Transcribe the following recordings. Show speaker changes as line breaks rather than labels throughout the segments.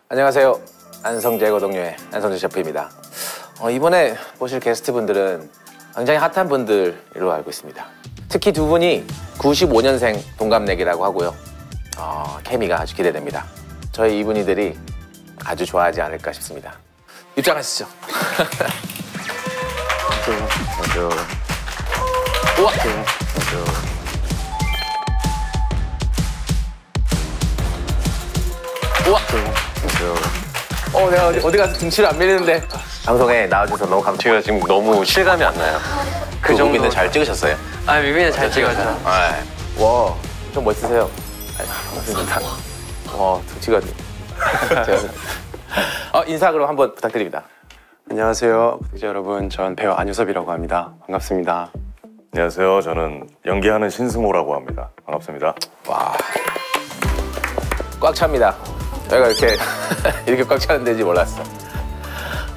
안녕하세요. 안성재고 동료의 안성재 셰프입니다. 이번에 모실 게스트분들은 굉장히 핫한 분들로 알고 있습니다. 특히 두 분이 95년생 동갑내기라고 하고요. 케미가 아주 기대됩니다. 저희 이분이들이 아주 좋아하지 않을까 싶습니다. 입장하시죠. 우와! 우와! 내가 어디 가서 등치를 안 밀리는데 방송에 나와주셔서 너무 감사해요.
제가 지금 너무 실감이 안 나요.
그 정도는 잘 찍으셨어요?
뮤비는 잘 찍었죠.
와, 좀 멋지세요. 반갑습니다. 등치가. 인사 그럼 한번 부탁드립니다.
안녕하세요, 구독자 여러분. 전 배우 안효섭이라고 합니다. 반갑습니다.
안녕하세요. 저는 연기하는 신승호라고 합니다. 반갑습니다.
와, 꽉 찹니다. 저희가 이렇게 꽉 차는 데인지 몰랐어.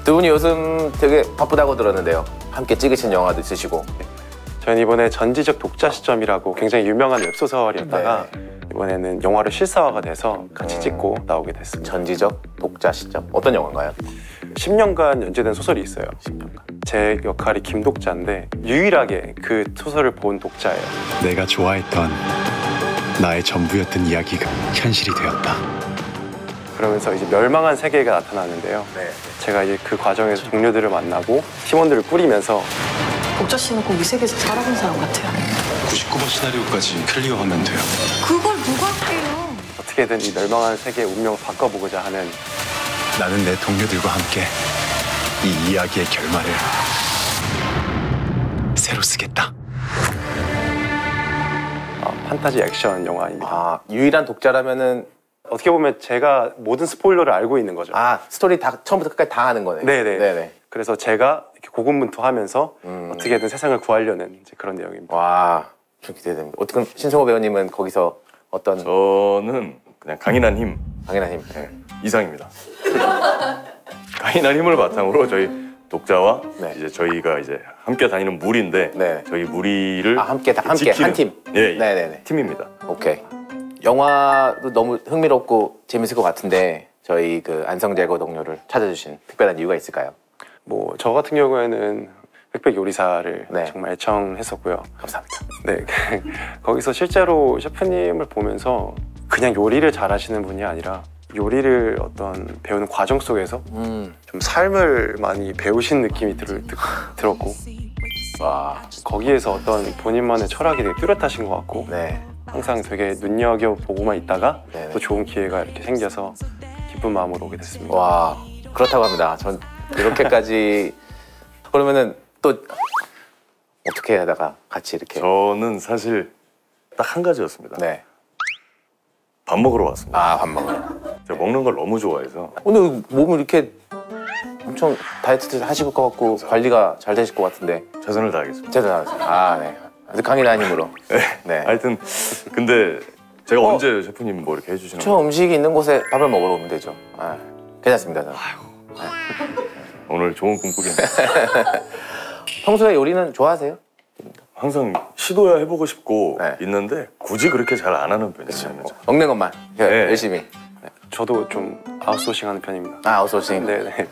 두 분이 요즘 되게 바쁘다고 들었는데요. 함께 찍으신 영화도 있으시고.
저는 이번에 전지적 독자 시점이라고 굉장히 유명한 웹소설이었다가 이번에는 영화로 실사화가 돼서 같이 찍고 나오게 됐습니다.
전지적 독자 시점. 어떤 영화인가요?
10년간 연재된 소설이 있어요.
10년간.
제 역할이 김독자인데 유일하게 그 소설을 본 독자예요.
내가 좋아했던 나의 전부였던 이야기가 현실이 되었다.
그러면서 이제 멸망한 세계가 나타나는데요. 제가 이제 그 과정에서 동료들을 만나고 팀원들을 꾸리면서
독자 씨는 꼭 이 세계에서 살아본 사람 같아요.
99번 시나리오까지 클리어하면 돼요.
그걸 누가 할게요?
어떻게든 이 멸망한 세계의 운명을 바꿔보고자 하는
나는 내 동료들과 함께 이 이야기의 결말을 새로 쓰겠다.
판타지 액션 영화입니다.
유일한 독자라면은
어떻게 보면 제가 모든 스포일러를 알고 있는 거죠.
스토리 다 처음부터 끝까지 다 아는 거네요.
네네. 그래서 제가 이렇게 고군분투하면서 어떻게든 세상을 구하려는 이제 그런 내용입니다.
와, 좀 기대됩니다. 어떻게 신승호 배우님은 거기서 어떤
저는 그냥 강인한 힘
강인한 힘.
이상입니다. 강인한 힘을 바탕으로 저희 독자와 이제 저희가 이제 함께 다니는 무리인데 저희 무리를
함께 한 팀.
네네네. 팀입니다.
오케이. 영화도 너무 흥미롭고 재밌을 것 같은데 저희 그 안성재고 동료를 찾아주신 특별한 이유가 있을까요?
뭐 저 같은 경우에는 흑백 요리사를 정말 애청했었고요.
감사합니다.
네, 거기서 실제로 셰프님을 보면서 그냥 요리를 잘하시는 분이 아니라 요리를 어떤 배우는 과정 속에서 좀 삶을 많이 배우신 느낌이 들었고
와,
거기에서 어떤 본인만의 철학이 되게 뚜렷하신 것 같고 항상 되게 눈여겨보고만 있다가 또 좋은 기회가 이렇게 생겨서 기쁜 마음으로 오게 됐습니다.
와, 그렇다고 합니다. 전 이렇게까지 그러면은 또 어떻게 하다가 같이 이렇게
저는 사실 딱 한 가지였습니다. 밥 먹으러 왔습니다.
밥 먹으러.
제가 먹는 걸 너무 좋아해서.
오늘 몸을 이렇게 엄청 다이어트 하실 것 같고 관리가 잘 되실 것 같은데.
최선을 다하겠습니다.
최선을 다하겠습니다. 아주 강인한 힘으로.
하여튼 근데 제가 언제 셰프님 뭐 이렇게 해주시는
저 음식이 있는 곳에 밥을 먹으러 오면 되죠. 괜찮습니다. 저는.
오늘 좋은 꿈 꾸겠네요.
평소에 요리는 좋아하세요?
항상 시도야 해보고 싶고 있는데 굳이 그렇게 잘 안 하는 편이에요.
먹는 것만 열심히.
저도 좀 아웃소싱 하는 편입니다.
아웃소싱?
네네.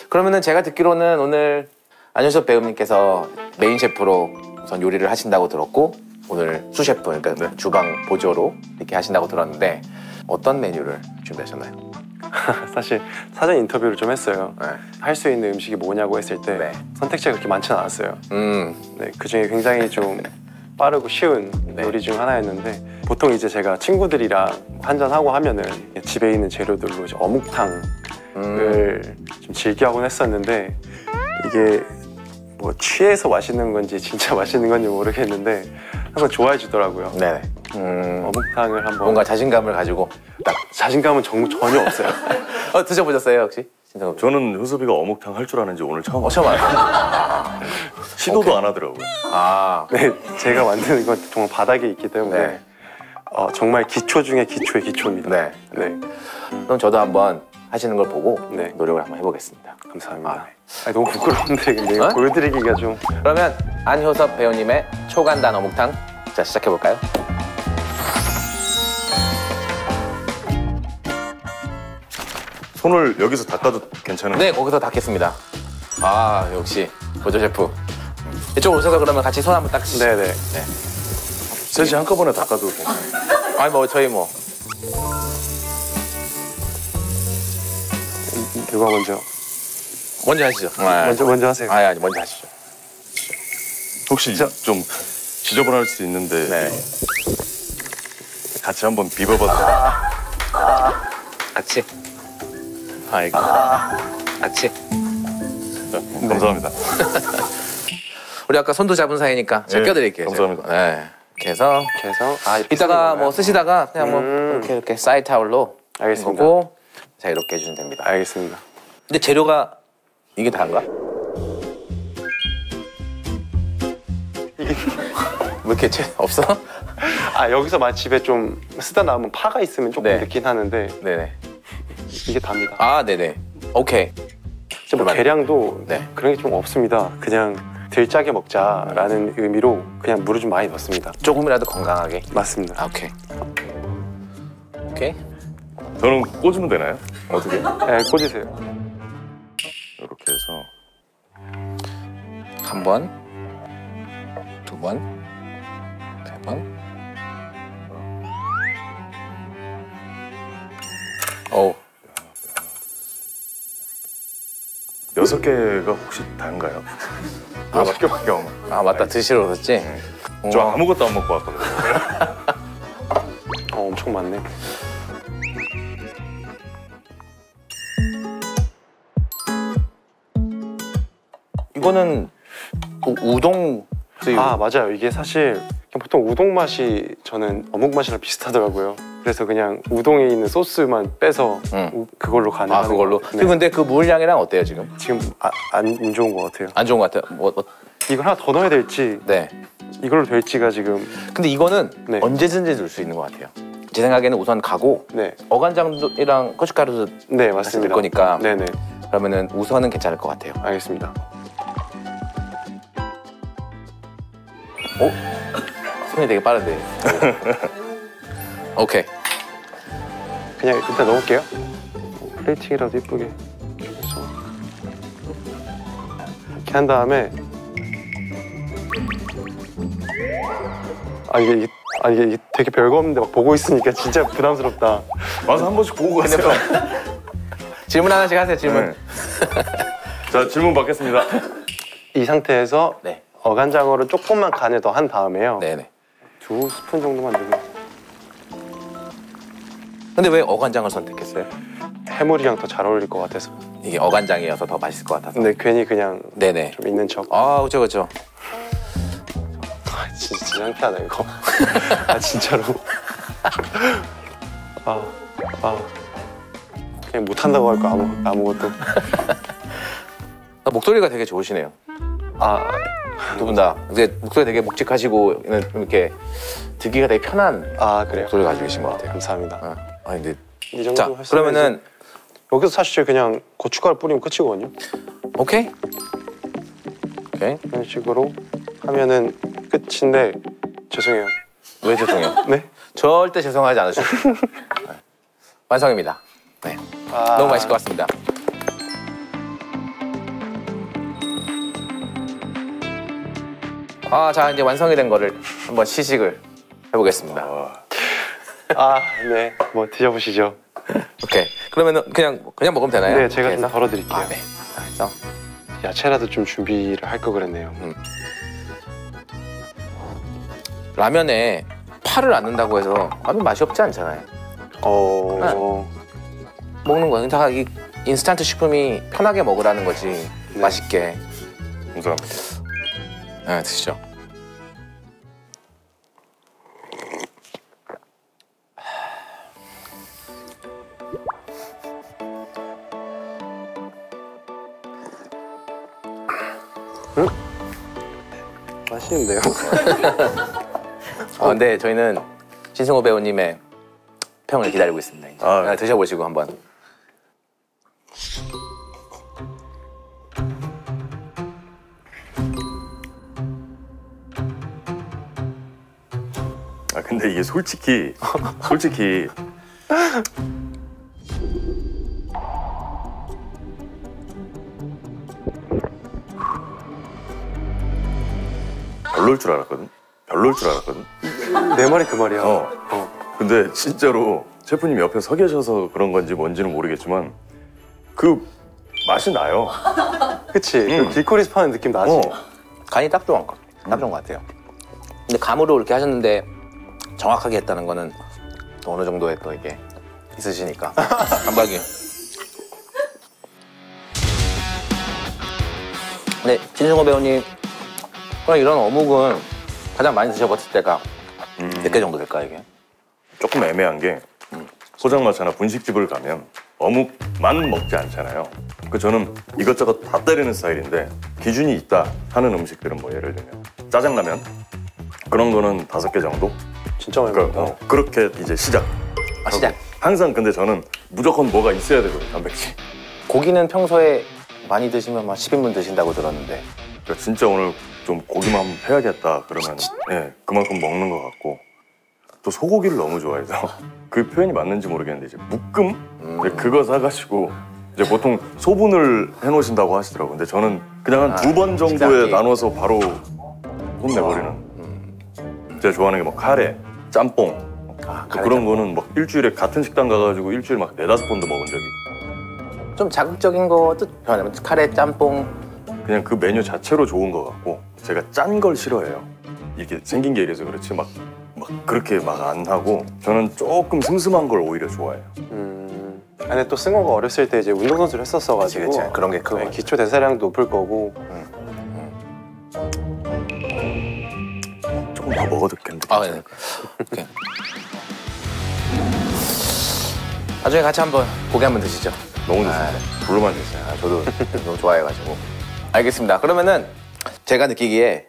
그러면은 제가 듣기로는 오늘 안효섭 배우님께서 메인 셰프로 우선 요리를 하신다고 들었고 오늘 수셰프, 그러니까 주방 보조로 이렇게 하신다고 들었는데 어떤 메뉴를 준비하셨나요?
사실 사전 인터뷰를 좀 했어요. 할 수 있는 음식이 뭐냐고 했을 때 선택지가 그렇게 많지는 않았어요. 그중에 굉장히 좀 빠르고 쉬운 요리 중 하나였는데 보통 이제 제가 친구들이랑 한잔하고 하면은 집에 있는 재료들로 이제 어묵탕을 좀 즐겨하곤 했었는데 이게 뭐 취해서 맛있는 건지 진짜 맛있는 건지 모르겠는데 항상 좋아해 주더라고요. 어묵탕을 한번
뭔가 자신감을 가지고
자신감은 전혀 없어요.
드셔보셨어요 혹시?
저는 효섭이가 어묵탕 할 줄 아는지 오늘 처음
처음 알았어요.
시도도 안 하더라고요.
네, 제가 만드는 건 정말 바닥에 있기 때문에 정말 기초 중에 기초의 기초입니다.
그럼 저도 한번 하시는 걸 보고 노력을 한번 해보겠습니다.
감사합니다. 너무 부끄러운데 근데 이거 보여드리기가 좀.
그러면 안효섭 배우님의 초간단 어묵탕 자 시작해볼까요?
손을 여기서 닦아도 괜찮은가요?
네, 거기서 닦겠습니다. 아, 역시 보조 셰프. 이쪽으로 오셔서 그러면 같이 손 한번 닦으시죠.
네네.
네.
셋이 한꺼번에 닦아도 괜찮아요.
아니 뭐 저희 뭐
누가 먼저?
먼저 하시죠.
먼저 하세요.
아니 먼저 하시죠.
혹시 좀 지저분할 수 있는데
네.
같이 한번 비벼봐도
같이.
아이고.
같이.
감사합니다.
우리 아까 손도 잡은 사이니까 제가
네,
껴드릴게요.
감사합니다.
제가. 네. 그래서 이따가 뭐 쓰시다가 그냥 뭐 이렇게 사이드 타올로
알겠습니다.
하고 자 이렇게 해주시면 됩니다.
알겠습니다.
근데 재료가 이게 다인가? 왜 이렇게 없어?
아 여기서 집에 좀 쓰다 남은 파가 있으면 조금
네.
넣긴 하는데
네네.
이게 답니다.
아 네네. 오케이.
뭐 계량도
네.
그런 게 좀 없습니다. 그냥 덜 짜게 먹자라는 의미로 그냥 물을 좀 많이 넣습니다.
조금이라도 건강하게.
맞습니다.
아, 오케이. 오케이.
저는 꽂으면 되나요? 어떻게?
네, 꽂으세요.
이렇게 해서
한 번, 두 번, 세 번. 오.
6개가 혹시 다인가요?
아,
6개밖에 없나?
아 맞다 드시러 오셨지?
저 아무것도 안 먹고 왔거든요.
엄청 많네.
이거는 우동 수육.
아 맞아요. 이게 사실 그냥 보통 우동 맛이 저는 어묵 맛이랑 비슷하더라고요. 그래서 그냥 우동에 있는 소스만 빼서 그걸로 가는.
아 그걸로.
네.
근데 그 물량이랑 어때요 지금?
지금 안 좋은 것 같아요.
안 좋은 것 같아요.
이걸 하나 더 넣어야 될지
네.
이걸로 될지가 지금.
근데 이거는
네.
언제든지 넣을 수 있는 것 같아요. 제 생각에는 우선 가고
네.
어간장이랑 고춧가루도
네
넣을
맞습니다.
거니까
네네.
그러면은 우선은 괜찮을 것 같아요.
알겠습니다.
손이 되게 빠른데. 오케이.
그냥 일단 넣을게요. 플레이팅이라도 예쁘게 해서 이렇게 한 다음에 이게 되게 별거 없는데 막 보고 있으니까 진짜 부담스럽다.
와서 한 번씩 보고 가세요.
질문 하나씩 하세요. 질문.
네. 자 질문 받겠습니다.
이 상태에서
네.
어간장어를 조금만 간을 더 한 다음에요.
네네.
2스푼 정도만 넣으면
근데 왜 어간장을 선택했어요?
해물이랑 더 잘 어울릴 것 같아서.
이게 어간장이어서 더 맛있을 것 같아서.
근데 괜히 그냥
네네.
좀 있는 척.
아 그렇죠 그렇죠.
진짜 창피하다 이거. 아 진짜로. 그냥 못한다고 할 거 아무것도.
목소리가 되게 좋으시네요. 두 분 다. 근데 목소리 되게 묵직하시고 이렇게 듣기가 되게 편한
그래요?
목소리 가지고 계신 것 같아요.
감사합니다.
아니 근데
이 정도
자
했으면
그러면은
여기서 사실 그냥 고춧가루 뿌리면 끝이거든요.
오케이. 오케이.
이런 식으로 하면은 끝인데 죄송해요.
왜 죄송해요?
네?
절대 죄송하지 않으시고 완성입니다. 네. 너무 맛있을 것 같습니다. 자 이제 완성이 된 거를 한번 시식을 해보겠습니다.
네. 뭐 드셔보시죠.
오케이. 그러면은 그냥 먹으면 되나요?
네, 제가
이렇게
좀
해서?
덜어드릴게요.
네. 그래서
야채라도 좀 준비를 할 거 그랬네요.
라면에 파를 안 넣는다고 해서 라면 맛이 없지 않잖아요. 먹는 거예요. 다 이 인스턴트 식품이 편하게 먹으라는 거지. 맛있게.
감사합니다.
네, 드시죠.
맛있는데요?
근데 저희는 신승호 배우님의 평을 기다리고 있습니다. 이제.
네.
드셔보시고 한번.
근데 이게 솔직히 별로일 줄 알았거든. 별로일 줄 알았거든.
내 말이 그 말이야.
근데 진짜로 셰프님 옆에 서 계셔서 그런 건지 뭔지는 모르겠지만 그 맛이 나요.
그치. 그 길거리에서 파는 느낌 나지.
간이 딱 좋은 것 같아요. 근데 감으로 이렇게 하셨는데 정확하게 했다는 거는 또 어느 정도의 또 이게 있으시니까 감각이. 네, 진승호 배우님, 그럼 이런 어묵은 가장 많이 드셔봤을 때가 몇 개 정도 될까요, 이게?
조금 애매한 게 포장마차나 분식집을 가면 어묵만 먹지 않잖아요. 그 저는 이것저것 다 때리는 스타일인데 기준이 있다 하는 음식들은 뭐 예를 들면 짜장라면 그런 거는 5개 정도?
진짜 많이 먹는다.
그렇게 이제 시작.
시작.
항상 근데 저는 무조건 뭐가 있어야 되거든요, 단백질.
고기는 평소에 많이 드시면 막 10인분 드신다고 들었는데.
그러니까 진짜 오늘 좀 고기만 한번 해야겠다 그러면 그만큼 먹는 것 같고 또 소고기를 너무 좋아해서 그 표현이 맞는지 모르겠는데 이제 묶음? 그거 사가지고 이제 보통 소분을 해놓으신다고 하시더라고요. 근데 저는 그냥 한 2번 정도에 나눠서 바로 혼내버리는. 제가 좋아하는 게 뭐 카레, 짬뽕 그런 거는 막 일주일에 같은 식당 가가지고 일주일에 막 4-5번도 먹은 적이 있고.
좀 자극적인 것도 좋아하면 카레, 짬뽕.
그냥 그 메뉴 자체로 좋은 것 같고 제가 짠 걸 싫어해요. 이게 생긴 게 이래서 그렇지 막 그렇게 막 안 하고 저는 조금 슴슴한 걸 오히려 좋아해요.
근데 또 승호가 어렸을 때 이제 운동선수를 했었어가지고
그치. 그런 게 크고
기초 대사량도 높을 거고
조금 더 먹어도 괜찮겠지.
네. 오케이. 나중에 같이 한번 고기 한번 드시죠.
너무 좋습니다. 불러만 주세요.
저도 너무 좋아해가지고. 알겠습니다. 그러면은 제가 느끼기에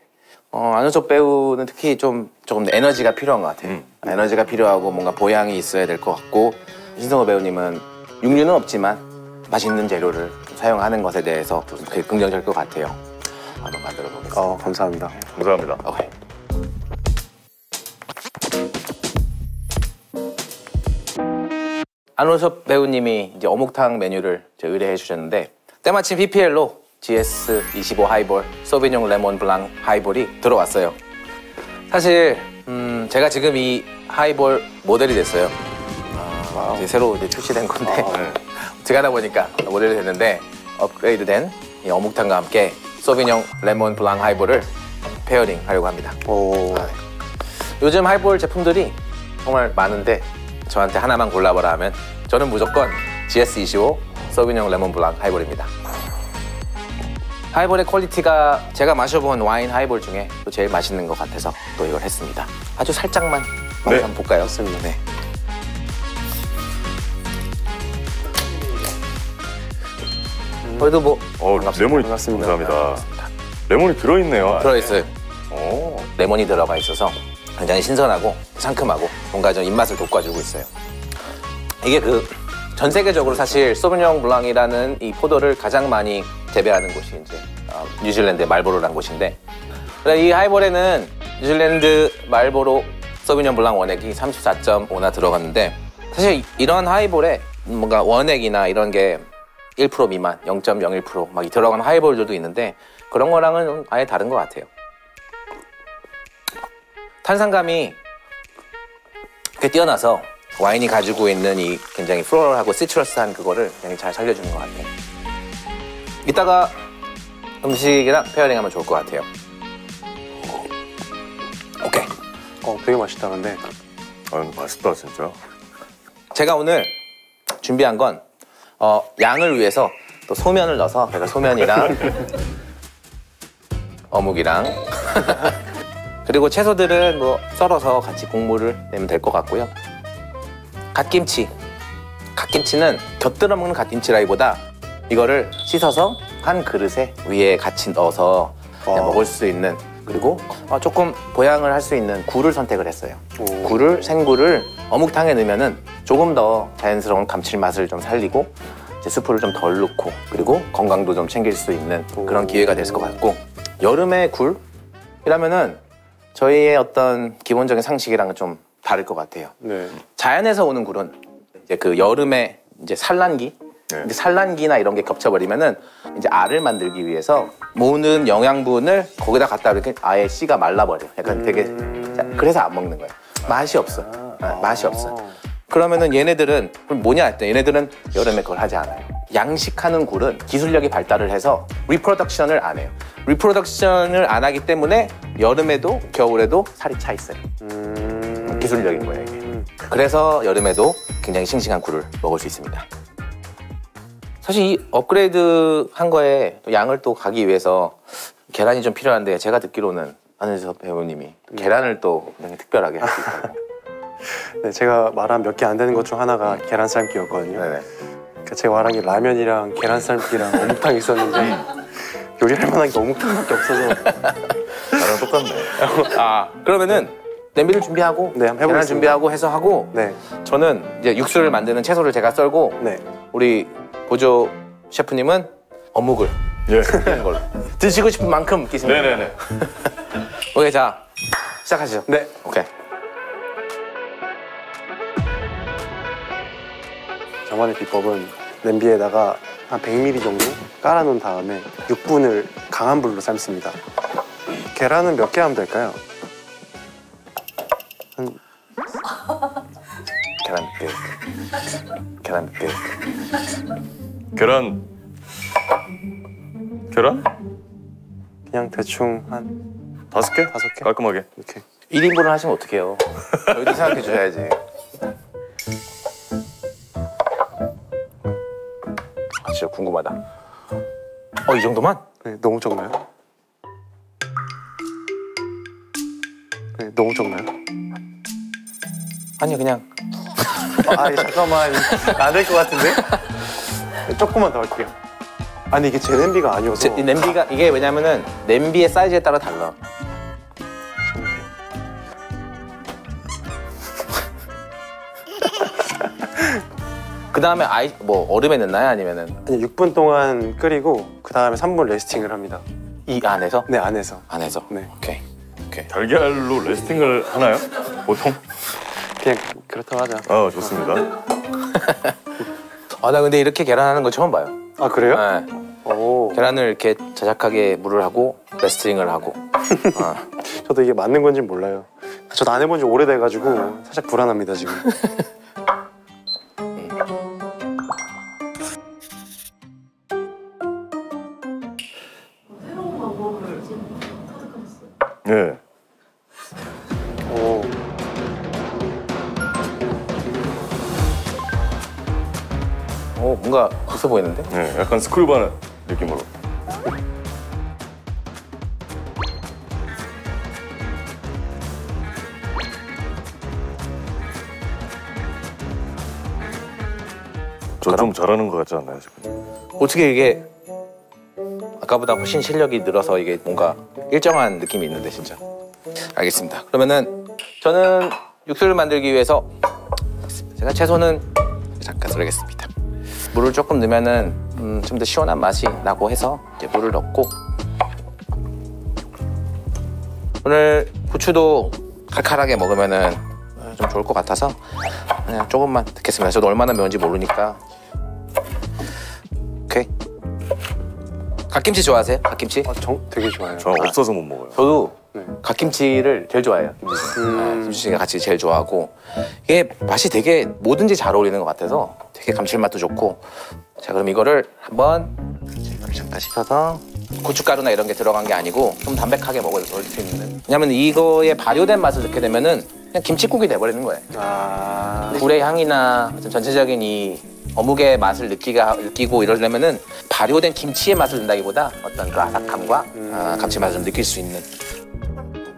안우석 배우는 특히 조금 에너지가 필요한 것 같아요. 에너지가 필요하고 뭔가 보양이 있어야 될 것 같고 신성호 배우님은 육류는 없지만 맛있는 재료를 사용하는 것에 대해서 되게 긍정적일 것 같아요. 한번 만들어 보겠습니다.
감사합니다.
감사합니다.
오케이. 안우섭 배우님이 이제 어묵탕 메뉴를 의뢰해 주셨는데 때마침 PPL로 GS25 하이볼 소비뇽 레몬 블랑 하이볼이 들어왔어요. 사실 제가 지금 이 하이볼 모델이 됐어요. 이제 새로 출시된 건데 어떻게 하다 보니까 모델이 됐는데 업그레이드된 이 어묵탕과 함께 소비뇽 레몬 블랑 하이볼을 페어링 하려고 합니다. 요즘 하이볼 제품들이 정말 많은데 저한테 하나만 골라보라 하면 저는 무조건 GS25 소비뇽 레몬 블랑 하이볼입니다. 하이볼의 퀄리티가 제가 마셔본 와인 하이볼 중에 또 제일 맛있는 것 같아서 또 이걸 했습니다. 아주 살짝만 한번 볼까요?
맞습니다.
네. 그래도 뭐
레몬이
반갑습니다.
감사합니다. 레몬이 들어있네요.
들어있어요. 레몬이 들어가 있어서 굉장히 신선하고 상큼하고 뭔가 좀 입맛을 돋궈주고 있어요. 이게 전 세계적으로 사실 소비뇽 블랑이라는 이 포도를 가장 많이 재배하는 곳이 이제 뉴질랜드의 말보로라는 곳인데 이 하이볼에는 뉴질랜드 말보로 소비뇽 블랑 원액이 34.5나 들어갔는데 사실 이런 하이볼에 뭔가 원액이나 이런 게 1% 미만, 0.01% 막 들어간 하이볼들도 있는데 그런 거랑은 아예 다른 것 같아요. 탄산감이 이렇게 뛰어나서 와인이 가지고 있는 이 굉장히 플로럴하고 시트러스한 그거를 굉장히 잘 살려주는 것 같아요. 이따가 음식이랑 페어링하면 좋을 것 같아요. 오케이.
되게 맛있다 근데.
맛있다 진짜.
제가 오늘 준비한 건 양을 위해서 또 소면을 넣어서 제가 소면이랑 어묵이랑 그리고 채소들은 뭐 썰어서 같이 국물을 내면 될 것 같고요. 갓김치. 갓김치는 곁들여 먹는 갓김치라기보다 이거를 씻어서 한 그릇에 위에 같이 넣어서 그냥 먹을 수 있는 그리고 조금 보양을 할 수 있는 굴을 선택을 했어요. 생굴을 어묵탕에 넣으면은 조금 더 자연스러운 감칠맛을 좀 살리고 이제 스프를 좀 덜 넣고 그리고 건강도 좀 챙길 수 있는 그런 기회가 됐을 것 같고 여름의 굴이라면은 저희의 어떤 기본적인 상식이랑은 좀 다를 것 같아요.
네.
자연에서 오는 굴은 이제 그 여름에 이제 산란기
네.
근데 산란기나 이런 게 겹쳐버리면은 이제 알을 만들기 위해서 모든 영양분을 거기다 갖다 이렇게 아예 씨가 말라버려. 약간 되게 그래서 안 먹는 거야. 맛이 없어. 맛이 없어. 그러면은 얘네들은 그럼 뭐냐 했더니 얘네들은 여름에 그걸 하지 않아요. 양식하는 굴은 기술력이 발달을 해서 리프로덕션을 안 해요. 리프로덕션을 안 하기 때문에 여름에도 겨울에도 살이 차 있어요. 기술력인 거예요 이게. 그래서 여름에도 굉장히 싱싱한 굴을 먹을 수 있습니다. 사실 이 업그레이드 한 거에 또 양을 또 가기 위해서 계란이 좀 필요한데 제가 듣기로는 안혜서 배우님이 계란을 또 굉장히 특별하게 할 수 있다고.
네, 제가 말한 몇 개 안 되는 것 중 하나가 계란 삶기였거든요.
네네.
그러니까 제가 말한 게 라면이랑 계란 삶기랑 어묵탕이 있었는데 요리할 만한 게 어묵탕밖에 없어서.
나랑 똑같네.
아 그러면은 냄비를 준비하고
네, 한번
계란
해보겠습니다.
준비하고 해서 하고
네,
저는 이제 육수를 만드는 채소를 제가 썰고
네.
우리 보조 셰프님은 어묵을
예.
하는 걸로 드시고 싶은 만큼 끼시면 돼요.
네네네.
오케이 자 시작하시죠.
네.
오케이.
저만의 비법은 냄비에다가 한 100ml 정도 깔아놓은 다음에 6분을 강한 불로 삶습니다. 계란은 몇 개 하면 될까요?
계란 몇 개. 계란 몇 개.
계란
그냥 대충 한
5개?
5개?
깔끔하게.
이렇게.
1인분을 하시면 어떡해요. 저희도 생각해 줘야지. 아, 진짜 궁금하다. 이 정도만?
네, 너무 적나요? 네, 너무 적나요?
아니요, 그냥.
잠깐만. 안 될 것 같은데? 네, 조금만 더 할게요. 아니, 이게 제 냄비가 아니어서.
이 냄비가, 이게 왜냐면은 냄비의 사이즈에 따라 달라. 그 다음에 얼음에 넣나요? 아니면은
아니, 6분 동안 끓이고 그 다음에 3분 레스팅을 합니다.
이 안에서?
네, 안에서.
안에서?
네.
오케이.
달걀로 레스팅을 하나요? 보통?
그냥 그렇다고 하자.
좋습니다.
나 근데 이렇게 계란하는 거 처음 봐요.
아, 그래요?
네.
오.
계란을 이렇게 자작하게 물을 하고 레스팅을 하고.
저도 이게 맞는 건지 몰라요. 저도 안 해본 지 오래돼가지고 살짝 불안합니다, 지금.
네.
오.
뭔가 있어 보이는데?
네. 약간 스쿨바는 느낌으로. 저 좀 잘하는 것 같지 않나요, 셰프님?
어떻게 이게 아까보다 훨씬 실력이 늘어서 이게 뭔가 일정한 느낌이 있는데 진짜. 알겠습니다. 그러면은 저는 육수를 만들기 위해서 제가 채소는 잠깐 썰겠습니다. 물을 조금 넣으면은 좀 더 시원한 맛이 나고 해서 이제 물을 넣고 오늘 부추도 칼칼하게 먹으면은 좀 좋을 것 같아서 그냥 조금만 넣겠습니다. 저도 얼마나 매운지 모르니까. 오케이. 갓김치 좋아하세요? 갓김치?
되게 좋아요.
저 없어서 못 먹어요.
저도
네.
갓김치를 제일 좋아해요. 김치찌개 같이 제일 좋아하고 이게 맛이 되게 뭐든지 잘 어울리는 것 같아서 되게 감칠맛도 좋고. 자, 그럼 이거를 한번 잠깐 식혀서 고춧가루나 이런 게 들어간 게 아니고 좀 담백하게 먹을 수 있는. 왜냐면 이거에 발효된 맛을 넣게 되면은 그냥 김치국이 돼버리는 거예요.
아.
굴의 향이나 어떤 전체적인 이 어묵의 맛을 느끼고 이러려면은 발효된 김치의 맛을 넣는다기보다 어떤 그 아삭함과 감칠맛을 좀 느낄 수 있는.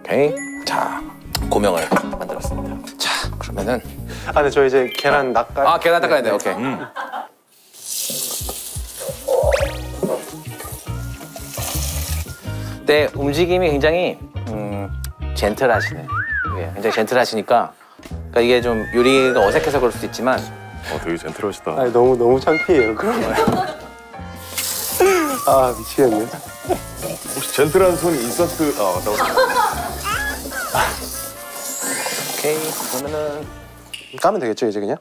오케이. 자, 고명을 만들었습니다. 자, 그러면은
근데 저 이제 계란 낚아.
계란 닦아야 돼. 오케이. 네, 움직임이 굉장히 젠틀하시네. 예, 굉장히 젠틀하시니까 그러니까 이게 좀 요리가 어색해서 그럴 수도 있지만
되게 젠틀하시다.
아니, 너무 창피해요. 그런 거예요. 아, 미치겠네.
혹시 젠틀한 손이 인서트...
오케이. 그러면은
까면 되겠죠, 이제 그냥?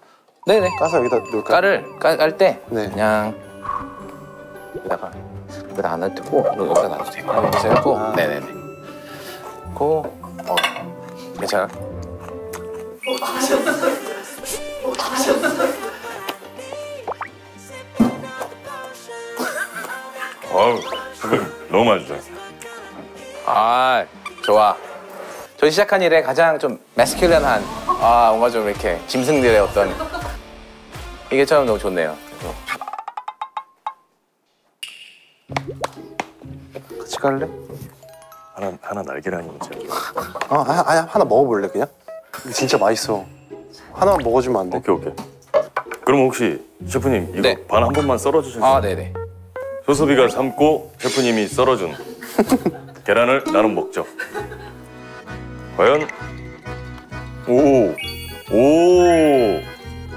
네네.
까서 여기다 놓을까요?
깔을 깔 때
네.
그냥 여기다가 여기다 안 놔두고 여기다 놔도 돼요. 이렇게 해갖고 네네네. 괜찮아?
아우, 너무 맛있어요.
아 좋아. 저희 시작한 일에 가장 좀 매스큘런한 뭔가 좀 이렇게 짐승들의 어떤 이게 참 너무 좋네요.
같이 갈래?
하나 날계란이 있죠.
하나 먹어볼래 그냥? 이거 진짜 맛있어. 하나만 먹어주면 안 돼?
오케이. 그럼 혹시 셰프님 이거
네.
반 한 번만 썰어 주실 수 있어요?
네네.
효섭이가 삶고 셰프님이 썰어준 계란을 나눠 먹죠. 과연 오.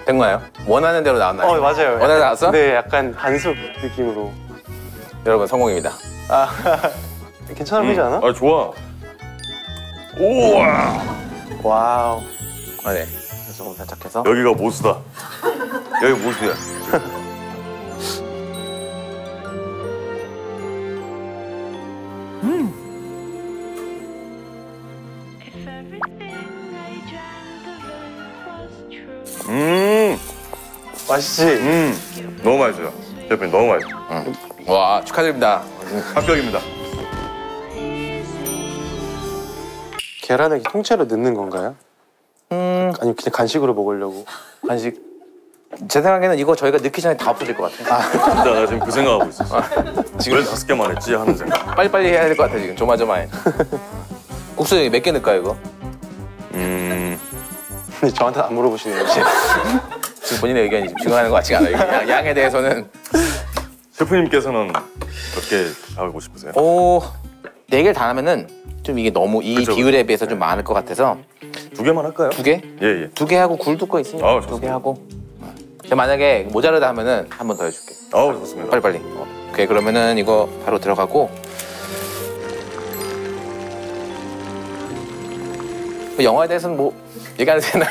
된거예요? 원하는 대로 나왔나요?
맞아요.
원하는 대로 나왔어?
네, 약간 반숙 느낌으로.
여러분 성공입니다.
괜찮아 보이지 않아?
아 좋아. 우와.
와우.
네. 조금 살짝 해서.
여기가 모수다. 여기 모수야.
맛있지?
너무 맛있어요. 셰프님 너무 맛있어.
와 축하드립니다.
합격입니다.
계란을 통째로 넣는 건가요? 아니면 그냥 간식으로 먹으려고?
간식. 제 생각에는 이거 저희가 넣기 전에 다 없어질 것 같아요.
진짜 나 지금 그 생각하고 있었어.
지금
왜 5개만 했지 하는 생각.
빨리빨리 해야 될 것 같아 지금 조마조마해. 국수 몇 개 넣을까요 이거?
근데 저한테 안 물어보시는 거지?
지금 본인의 의견이 지금 중요한 것 같지가 않아요. 양에 대해서는.
셰프님께서는 몇 개 하고 싶으세요?
4개를 다 하면은 좀 이게 너무 이
그쵸,
비율에 비해서 좀 많을 것 같아서
2개만 할까요?
2개?
예.
2개 하고 굴도 거 있으니까
좋습니다.
2개 하고. 제가 만약에 모자르다 하면은 한 번 더 해줄게.
좋습니다.
빨리빨리. 오케이 그러면은 이거 바로 들어가고. 영화에 대해서는 뭐 얘기 안 해도 되나?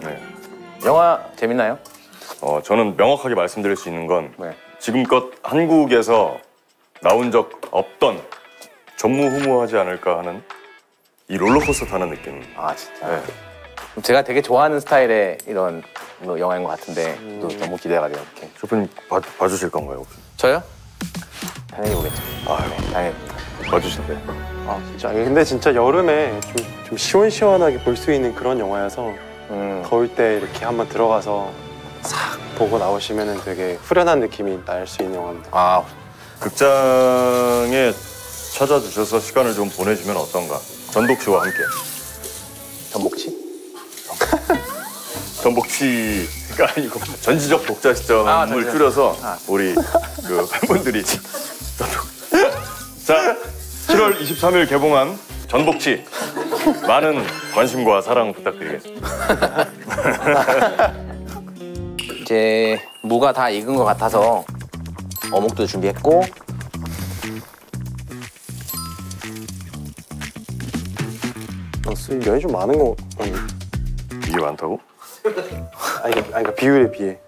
네.
영화 재밌나요?
저는 명확하게 말씀드릴 수 있는 건
네.
지금껏 한국에서 나온 적 없던 전무후무하지 않을까 하는 이 롤러코스터 타는 느낌.
진짜.
네.
제가 되게 좋아하는 스타일의 이런 영화인 것 같은데 또 너무 기대가 돼요. 이렇게.
셰프님 봐주실 건가요 혹시?
저요? 당연히 보겠죠. 네, 당연히.
봐주실 때.
진짜. 근데 진짜 여름에 좀 시원시원하게 볼 수 있는 그런 영화여서 더울 때 이렇게 한번 들어가서 싹 보고 나오시면 되게 후련한 느낌이 날 수 있는 영화입니다.
극장에 찾아주셔서 시간을 좀 보내주면 어떤가. 전독 씨와 함께.
전복치?
전복치가 아니고 전지적 독자 시점을
전지적.
줄여서 우리 그 팬분들이 자 7월 23일 개봉한 전복치 많은 관심과 사랑 부탁드리겠습니다.
이제 무가 다 익은 것 같아서 어묵도 준비했고
면이 좀 많은 거 아니?
이게 많다고?
그러니까 비율에 비해.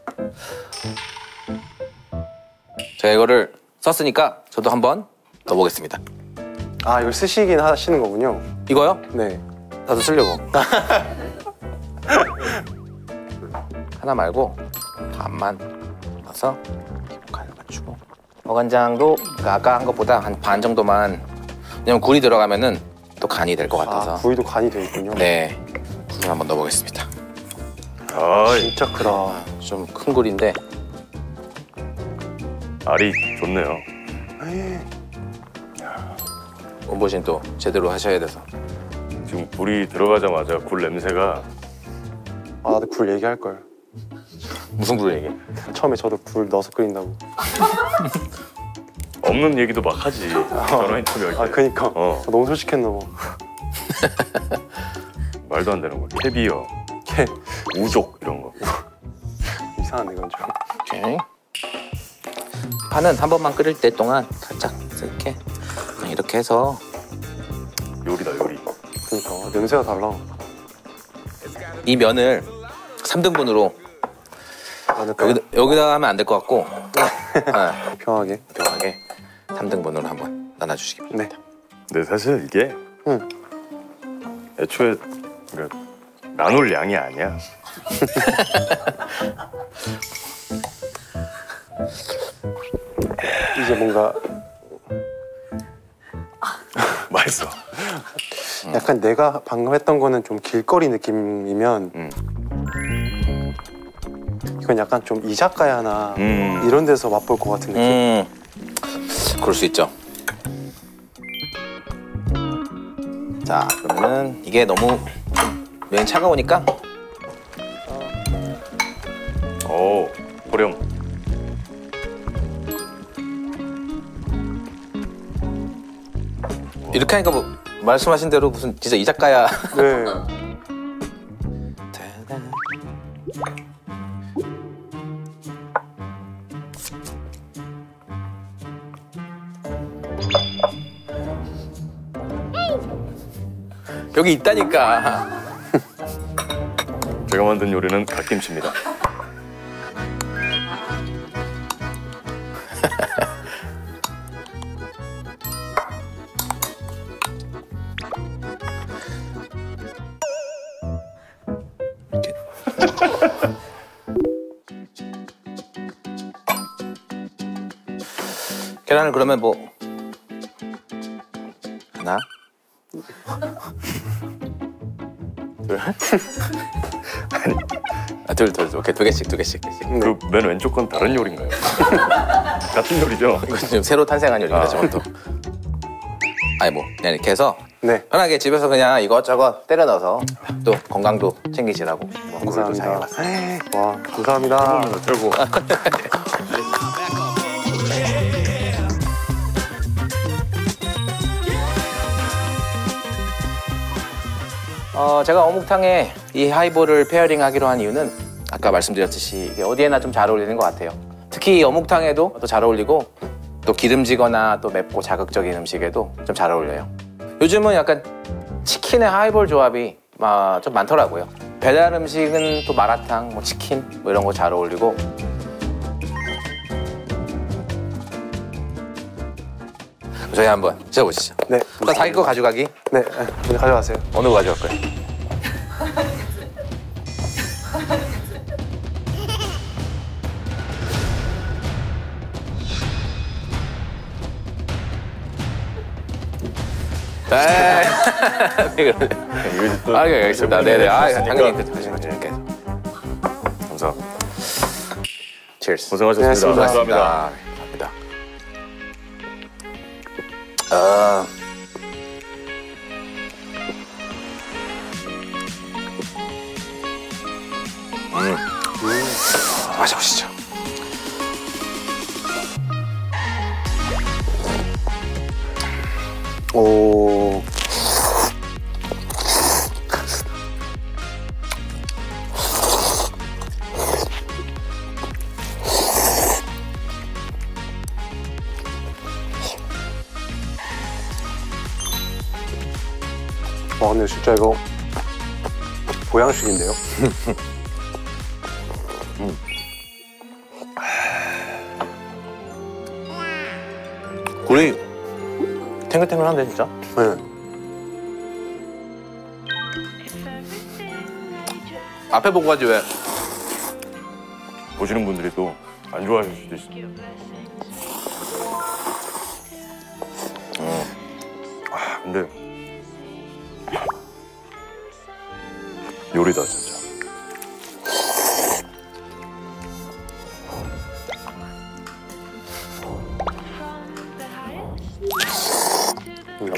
제가 이거를 썼으니까 저도 한번 넣어보겠습니다.
이걸 쓰시긴 하시는 거군요.
이거요?
네.
나도 쓰려고. 하나 말고 반만 넣어서 간을 맞추고 어간장도 아까 한 것보다 한 반 정도만 왜냐면 굴이 들어가면은 또 간이 될 것 같아서
구이도 간이 돼 있군요.
네 굴을 한번 넣어보겠습니다.
진짜 크다.
좀 큰 굴인데
알이 좋네요.
원보신 또 제대로 하셔야 돼서
지금 불이 들어가자마자 굴 냄새가
나도 굴 얘기할 걸.
무슨 굴 얘기?
처음에 저도 굴 넣어서 끓인다고.
없는 얘기도 막 하지. 전화 인터뷰 할 때.
그니까. 너무 솔직했나 봐.
말도 안 되는 거. 캐비어, 우족 이런 거.
이상한 이건 좀.
오케이. 파는 한 번만 끓일 때 동안 살짝 이렇게 해서
요리다 요리.
그니까 냄새가 달라.
이 면을 3등분으로
않을까요?
여기다 하면 안 될 것 같고 네.
평하게.
평하게 3등분으로 한번 나눠주시기 바랍니다.
네.
근데 사실 이게 애초에 그러니까 나눌 양이 아니야.
이제 뭔가
맛있어.
약간 내가 방금 했던 거는 좀 길거리 느낌이면 이건 약간 좀 이자카야나 이런 데서 맛볼 것 같은 느낌.
그럴 수 있죠. 자, 그러면은 이게 너무 면이 차가우니까
오, 호령.
이렇게 하니까 뭐 말씀하신 대로 무슨 진짜 이자카야.
네.
여기 있다니까.
제가 만든 요리는 갓김치입니다.
계란을 그러면 뭐 하나, 둘, 둘, 오케이 두 개씩.
그 맨 왼쪽 건 다른 요리인가요? 같은 요리죠?
이건 지금 새로 탄생한 요리입니다, 저것도. 아니 뭐 그냥 이렇게 해서
네.
편하게 집에서 그냥 이것저것 때려 넣어서 또 건강도 챙기시라고 뭐 그걸도
감사합니다.
잘해봤습니다.
와, 감사합니다.
최고.
제가 어묵탕에 이 하이볼을 페어링하기로 한 이유는 아까 말씀드렸듯이 이게 어디에나 좀 잘 어울리는 것 같아요. 특히 이 어묵탕에도 또 잘 어울리고 또 기름지거나 또 맵고 자극적인 음식에도 좀 잘 어울려요. 요즘은 약간 치킨의 하이볼 조합이 좀 많더라고요. 배달 음식은 또 마라탕, 뭐 치킨 뭐 이런 거 잘 어울리고. 저희 한번 드셔보시죠.
네.
일단 자기 거 가져가기.
네, 먼저 가져가세요.
어느 거 가져갈 거예요? 에이.
이거 또
알겠습니다. 네네. 당연히 이렇게.
감사합니다.
Cheers.
고생하셨습니다.
고생하셨습니다.
감사합니다. 마셔보시죠.
오. 와, 근데 진짜 이거 보양식인데요?
굴이 탱글탱글한데 진짜?
네.
앞에 보고 가지 왜?
보시는 분들이 또 안 좋아하실 수도 있어요. 근데 요리다 진짜.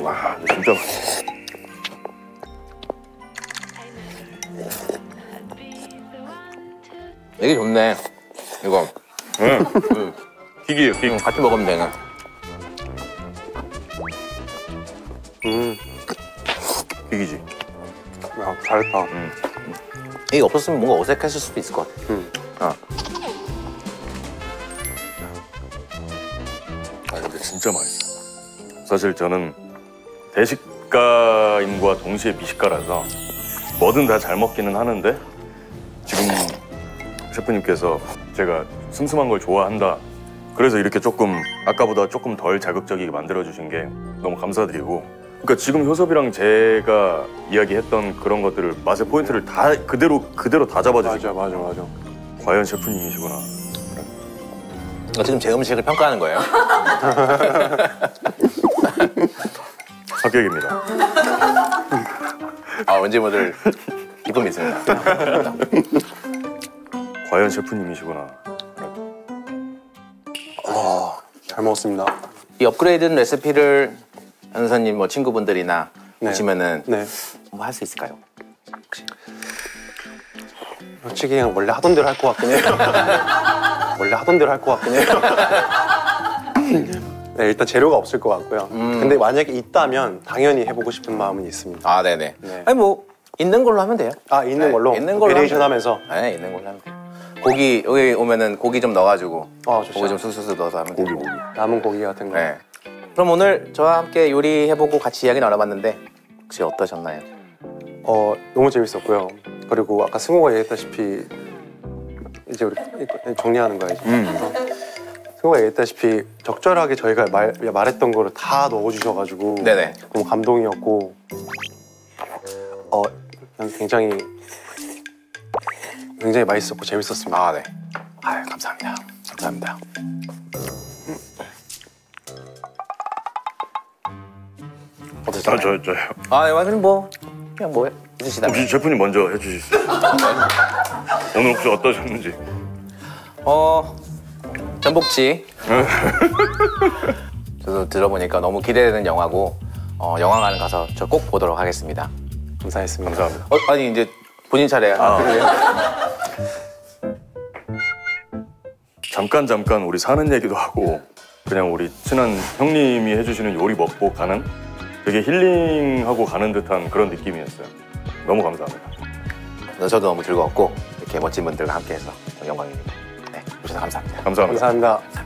와, 진짜 맛있어.
되게 좋네. 이거
킥이에요, 킥.
같이 먹으면 되네.
킥이지.
야, 잘했다.
이게 없었으면 뭔가 어색했을 수도 있을 것 같아.
아, 근데 진짜 맛있어. 사실 저는 대식가임과 동시에 미식가라서 뭐든 다 잘 먹기는 하는데 지금 셰프님께서 제가 슴슴한 걸 좋아한다. 그래서 이렇게 조금 아까보다 조금 덜 자극적이게 만들어주신 게 너무 감사드리고, 그러니까 지금 효섭이랑 제가 이야기했던 그런 것들을 맛의 포인트를 다 그대로 다 잡아주시고.
맞아.
과연 셰프님이시구나.
지금 제 음식을 평가하는 거예요?
합격입니다.
왠지 모들 기쁨이 있습니다.
과연 셰프님이시구나.
잘 먹었습니다.
이 업그레이드 레시피를 현선님 뭐 친구분들이나
네.
보시면은
네.
뭐 할 수 있을까요?
솔직히 그냥 원래 하던 대로 할 것 같긴 해요. 원래 하던 대로 할 것 같긴 해요. 네, 일단 재료가 없을 것 같고요. 근데 만약에 있다면 당연히 해보고 싶은 마음은 있습니다.
네네.
네.
아니 뭐 있는 걸로 하면 돼요.
있는 걸로?
있는 걸로
베리에이션
하면
하면서?
네, 있는 걸로 하면 돼요. 고기 여기 오면은 고기 좀 넣어가지고
좋죠.
고기 좀 쑥쑥 넣어서 하면 돼요.
고기.
남은 고기 같은 거.
네. 그럼 오늘 저와 함께 요리해보고 같이 이야기 나눠봤는데 혹시 어떠셨나요?
너무 재밌었고요. 그리고 아까 승호가 얘기했다시피 이제 우리 정리하는 거야 이제. 승호가 얘기했다시피 적절하게 저희가 말했던 거를 다 넣어주셔가지고
네네.
너무 감동이었고 굉장히 맛있었고 재밌었습니다.
네. 감사합니다. 감사합니다. 어떠셨나요?
저요.
네, 완전 그냥 뭐 있으시다면.
혹시 셰프님 먼저 해주실 수 있어요? 오늘 혹시 어떠셨는지?
전복치. 저도 들어보니까 너무 기대되는 영화고 영화관 가서 저 꼭 보도록 하겠습니다.
감사했습니다.
감사합니다.
아니 이제 본인 차례야.
잠깐 우리 사는 얘기도 하고 그냥 우리 친한 형님이 해주시는 요리 먹고 가는 되게 힐링하고 가는 듯한 그런 느낌이었어요. 너무 감사합니다.
저도 너무 즐거웠고 이렇게 멋진 분들과 함께해서 영광입니다. 네, 오셔서 감사합니다.
감사합니다.
감사합니다.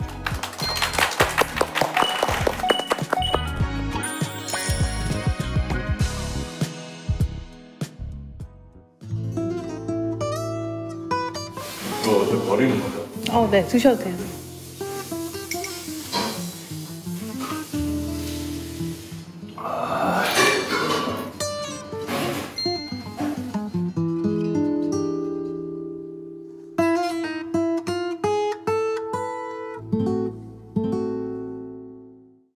이거 어제 버리는 거죠?
네, 드셔도 돼요.